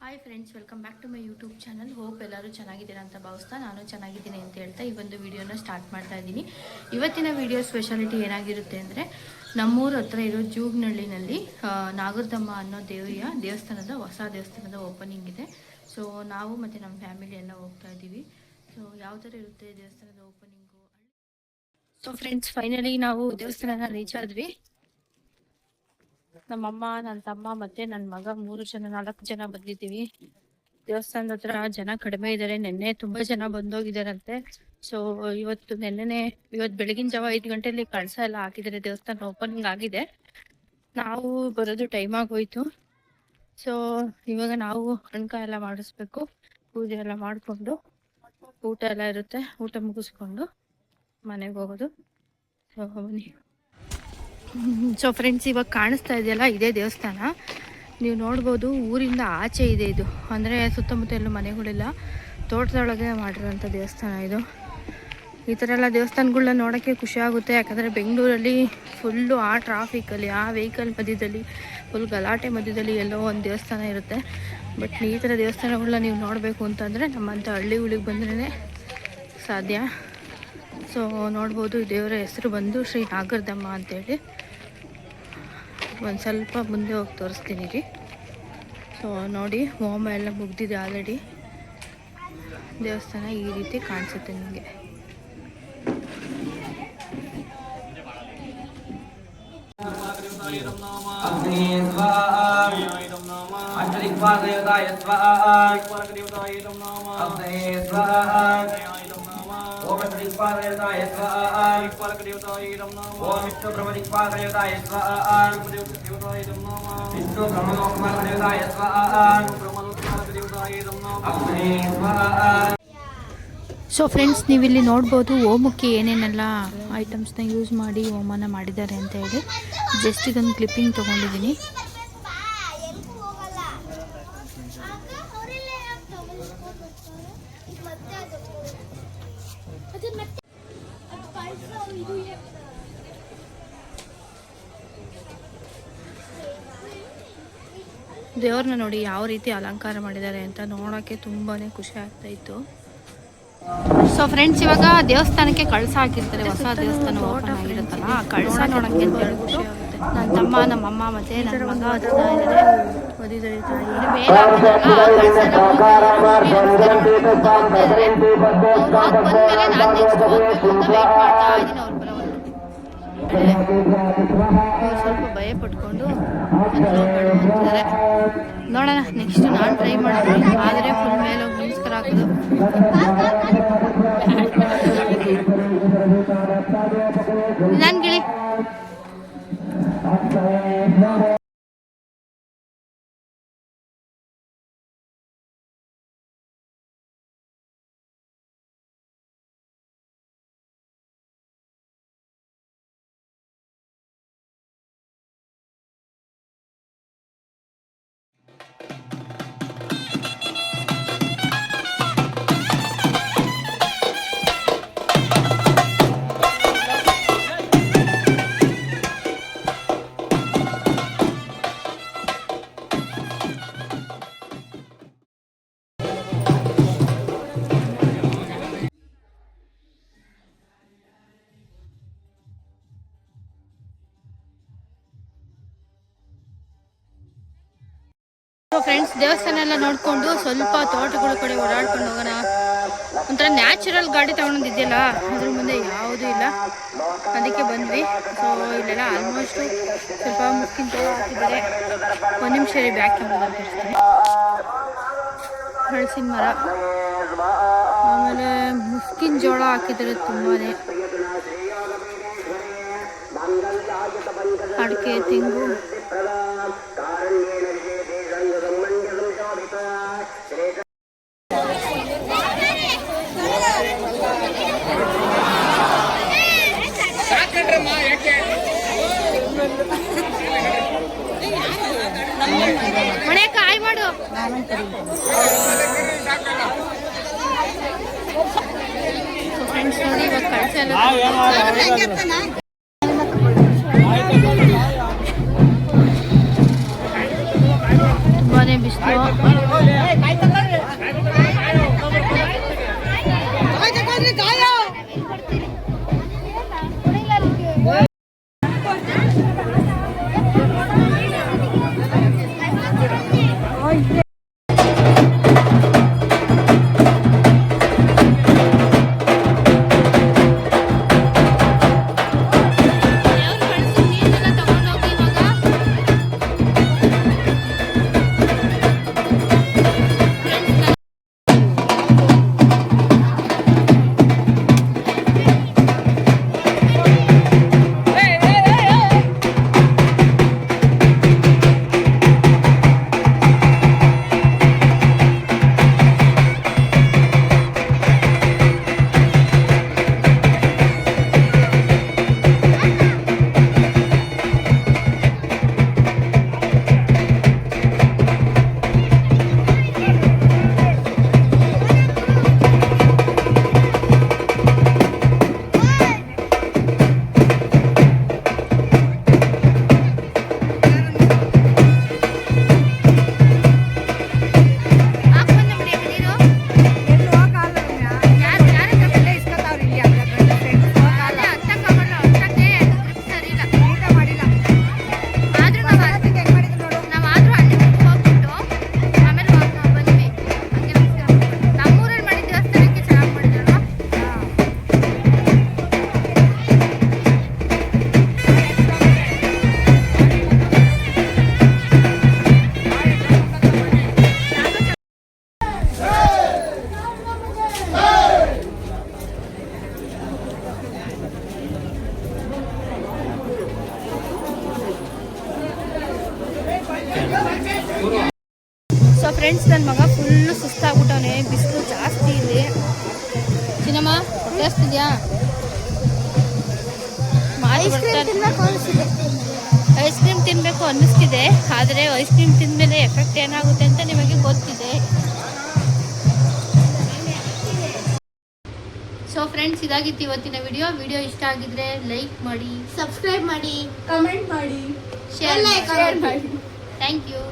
Hi friends, welcome back to my YouTube channel. Hope ಎಲ್ಲರೂ ಚೆನ್ನಾಗಿದ್ದೀರಾ ಅಂತ ಭಾವಿಸ್ತಾ ನಾನು ಚೆನ್ನಾಗಿದ್ದೀನಿ ಅಂತ ಹೇಳ್ತಾ ಈ ಒಂದು ವಿಡಿಯೋನ ಸ್ಟಾರ್ಟ್ ಮಾಡ್ತಾ ಇದ್ದೀನಿ. ಇವತ್ತಿನ ವಿಡಿಯೋ ಸ್ಪೆಷಾಲಿಟಿ ಏನಾಗಿರುತ್ತೆ ಅಂದರೆ, ನಮ್ಮೂರ ಹತ್ರ ಇರೋ ಜೂಗ್ನಳ್ಳಿನಲ್ಲಿ ನಾಗರದಮ್ಮ ಅನ್ನೋ ದೇವಸ್ಥಾನದ ಹೊಸ ದೇವಸ್ಥಾನದ ಓಪನಿಂಗ್ ಇದೆ. ಸೊ ನಾವು ಮತ್ತು ನಮ್ಮ ಫ್ಯಾಮಿಲಿ ಎಲ್ಲ ಹೋಗ್ತಾ ಇದ್ದೀವಿ. ಸೊ ಯಾವ ಥರ ಇರುತ್ತೆ ದೇವಸ್ಥಾನದ ಓಪನಿಂಗು. ಸೊ ಫ್ರೆಂಡ್ಸ್, ಫೈನಲಿ ನಾವು ದೇವಸ್ಥಾನನ ರೀಚ್ ಆದ್ವಿ. ನಮ್ಮಮ್ಮ, ನನ್ನ ತಮ್ಮ ಮತ್ತೆ ನನ್ನ ಮಗ 4 ಜನ ಬಂದಿದ್ದೀವಿ. ದೇವಸ್ಥಾನದ ಹತ್ರ ಜನ ಕಡಿಮೆ ಇದ್ದಾರೆ. ನೆನ್ನೆ ತುಂಬಾ ಜನ ಬಂದೋಗಿದಾರಂತೆ. ಸೊ ಇವತ್ತು ಬೆಳಗಿನ ಜಾವ 5 ಗಂಟೆಯಲ್ಲಿ ಕಳಸ ಎಲ್ಲ ಹಾಕಿದ್ದಾರೆ. ದೇವಸ್ಥಾನ ಓಪನಿಂಗ್ ಆಗಿದೆ. ನಾವು ಬರೋದು ಟೈಮ್ ಆಗೋಯ್ತು. ಸೊ ಇವಾಗ ನಾವು ಕಣ್ಕ ಎಲ್ಲ ಮಾಡಿಸ್ಬೇಕು. ಪೂಜೆ ಎಲ್ಲ ಮಾಡಿಕೊಂಡು ಊಟ ಎಲ್ಲ ಇರುತ್ತೆ. ಊಟ ಮುಗಿಸ್ಕೊಂಡು ಮನೆಗೆ ಹೋಗೋದು. ಸೊ ಬನ್ನಿ. ಸೊ ಫ್ರೆಂಡ್ಸ್, ಇವಾಗ ಕಾಣಿಸ್ತಾ ಇದೆಯಲ್ಲ, ಇದೇ ದೇವಸ್ಥಾನ. ನೀವು ನೋಡ್ಬೋದು, ಊರಿಂದ ಆಚೆ ಇದೆ ಇದು. ಅಂದರೆ ಸುತ್ತಮುತ್ತ ಎಲ್ಲ ಮನೆಗಳಿಲ್ಲ, ತೋಟದೊಳಗೆ ಮಾಡಿರೋಂಥ ದೇವಸ್ಥಾನ ಇದು. ಈ ಥರ ಎಲ್ಲ ದೇವಸ್ಥಾನಗಳನ್ನ ನೋಡೋಕ್ಕೆ ಖುಷಿ ಆಗುತ್ತೆ. ಯಾಕಂದರೆ ಬೆಂಗಳೂರಲ್ಲಿ ಫುಲ್ಲು ಆ ಟ್ರಾಫಿಕಲ್ಲಿ, ಆ ವೆಹಿಕಲ್ ಮಧ್ಯದಲ್ಲಿ, ಫುಲ್ ಗಲಾಟೆ ಮಧ್ಯದಲ್ಲಿ ಎಲ್ಲೋ ಒಂದು ದೇವಸ್ಥಾನ ಇರುತ್ತೆ. ಬಟ್ ಈ ಥರ ದೇವಸ್ಥಾನಗಳನ್ನ ನೀವು ನೋಡಬೇಕು ಅಂತಂದರೆ ನಮ್ಮಂಥ ಹಳ್ಳಿಗಳಿಗೆ ಬಂದ್ರೇ ಸಾಧ್ಯ. ಸೊ ನೋಡ್ಬೋದು, ದೇವರ ಹೆಸರು ಬಂದು ಶ್ರೀ ನಾಗರದಮ್ಮ ಅಂತೇಳಿ. ಒಂದು ಸ್ವಲ್ಪ ಮುಂದೆ ಹೋಗಿ ತೋರಿಸ್ತೀನಿ ರೀ. ಸೊ ನೋಡಿ, ಹೋಮ ಎಲ್ಲ ಮುಗ್ದಿದೆ ಆಲ್ರೆಡಿ. ದೇವಸ್ಥಾನ ಈ ರೀತಿ ಕಾಣಿಸುತ್ತೆ ನಿಮಗೆ. ओम श्रीपाददेवताय स्वाहा श्रीपाददेवताय नमः ओम विष्णु ब्रह्मदिक्पाददेवताय स्वाहा विष्णु ब्रह्मलोकपाददेवताय स्वाहा ब्रह्मलोकपाददेवताय नमः स्वाहा. ಸೊ ಫ್ರೆಂಡ್ಸ್, ನೀವಿಲ್ಲಿ ನೋಡ್ಬೋದು ಹೋಮಕ್ಕೆ ಏನೇನೆಲ್ಲ ಐಟಮ್ಸ್ನ ಯೂಸ್ ಮಾಡಿ ಹೋಮನ ಮಾಡಿದ್ದಾರೆ ಅಂತ ಹೇಳಿ. ಜಸ್ಟ್ ಇದೊಂದು ಕ್ಲಿಪ್ಪಿಂಗ್ ತೊಗೊಂಡಿದ್ದೀನಿ. ದೇವ್ರನ್ನ ನೋಡಿ ಯಾವ ರೀತಿ ಅಲಂಕಾರ ಮಾಡಿದ್ದಾರೆ ಅಂತ ನೋಡೋಕ್ಕೆ ತುಂಬಾ ಖುಷಿ ಆಗ್ತಾ ಇತ್ತು. ಸೊ ಫ್ರೆಂಡ್ಸ್, ಇವಾಗ ದೇವಸ್ಥಾನಕ್ಕೆ ಕಳಸ ಹಾಕಿರ್ತಾರೆ. ಹೊಸ ದೇವಸ್ಥಾನ ಓಪನ್ ಆಗಿರುತ್ತಲ್ಲ, ಆ ಕಳಸ ನೋಡೋಕ್ಕೆ ಅಂತ ಹೇಳ್ಬಿಟ್ಟು ನನ್ನ ತಮ್ಮ, ನಮ್ಮಮ್ಮ ಮತ್ತೆ ನನ್ನ ಮಗ ಓದಿದ್ದಾರೆ. ಸ್ವಲ್ಪ ಭಯ ಪಟ್ಕೊಂಡು ನೋಡೋಣ. ನೆಕ್ಸ್ಟ್ ನಾನು ಟ್ರೈ ಮಾಡ್ತೀನಿ, ಆದರೆ ಫುಲ್ ಮೇಲೆ ಹೋಗಿ ನಮಸ್ಕಾರ ಹಾಕೋದು. ನಾನು ಗಿಳಿ ಫ್ರೆಂಡ್ಸ್, ದೇವಸ್ಥಾನ ಎಲ್ಲ ನೋಡ್ಕೊಂಡು ಸ್ವಲ್ಪ ತೋಟಗಳ ಕಡೆ ಓಡಾಡ್ಕೊಂಡು ಹೋಗೋಣ. ಒಂಥರ ನ್ಯಾಚುರಲ್ ಗಾಡಿ ತಗೊಂಡಿದ್ಯಲ್ಲ, ಅದ್ರ ಮುಂದೆ ಯಾವುದೂ ಇಲ್ಲ, ಅದಕ್ಕೆ ಬಂದ್ವಿ. ಸೊ ಇಲ್ಲೆಲ್ಲ ಆಲ್ಮೋಸ್ಟ್ ಸ್ವಲ್ಪ ಮುಸ್ಕಿನ ಜೋಳ ಹಾಕಿದ್ದಾರೆ. ಒಂದು ನಿಮಿಷ ಬ್ಯಾಕ್ ಕ್ಯಾಮ್ರಾ ತೋರಿಸ್ತೀನಿ. ಹಳಸಿನ ಮರ, ಆಮೇಲೆ ಮುಸ್ಕಿನ ಜೋಳ ಹಾಕಿದ್ದಾರೆ ತುಂಬಾ. ಅಡಿಕೆ, ತೆಂಗು, ಮನೆ ಕಾಯಿ ಮಾಡು. ಫ್ರೆಂಡ್ಸ್ ನೋಡಿ, ಇವಾಗ ಕಳಸ ಎಲ್ಲ ತುಂಬಾನೇ ಬಿಸಿಲು. ಸೊ ಫ್ರೆಂಡ್ಸ್, ನನ್ನ ಮಗ ಫುಲ್ಲು ಸುಸ್ತಾಗ್ಬಿಟ್ಟವನೆ, ಬಿಸಿಲು ಜಾಸ್ತಿ ಇದೆ. ಚಿನ್ನಮ್ಮ ಜಾಸ್ತಿದ್ಯಾ? ಐಸ್ ಕ್ರೀಮ್ ತಿನ್ನಬೇಕು ಅನ್ನಿಸ್ತಿದೆ, ಆದರೆ ಐಸ್ ಕ್ರೀಮ್ ತಿಂದಮೇಲೆ ಎಫೆಕ್ಟ್ ಏನಾಗುತ್ತೆ ಅಂತ ನಿಮಗೆ ಗೊತ್ತಿದೆ. ಸೊ ಫ್ರೆಂಡ್ಸ್, ಇದಾಗಿತ್ತು ಇವತ್ತಿನ ವಿಡಿಯೋ ಇಷ್ಟ ಆಗಿದ್ರೆ ಲೈಕ್ ಮಾಡಿ, ಸಬ್ಸ್ಕ್ರೈಬ್ ಮಾಡಿ, ಕಮೆಂಟ್ ಮಾಡಿ, ಶೇರ್ ಮಾಡಿ. Thank you.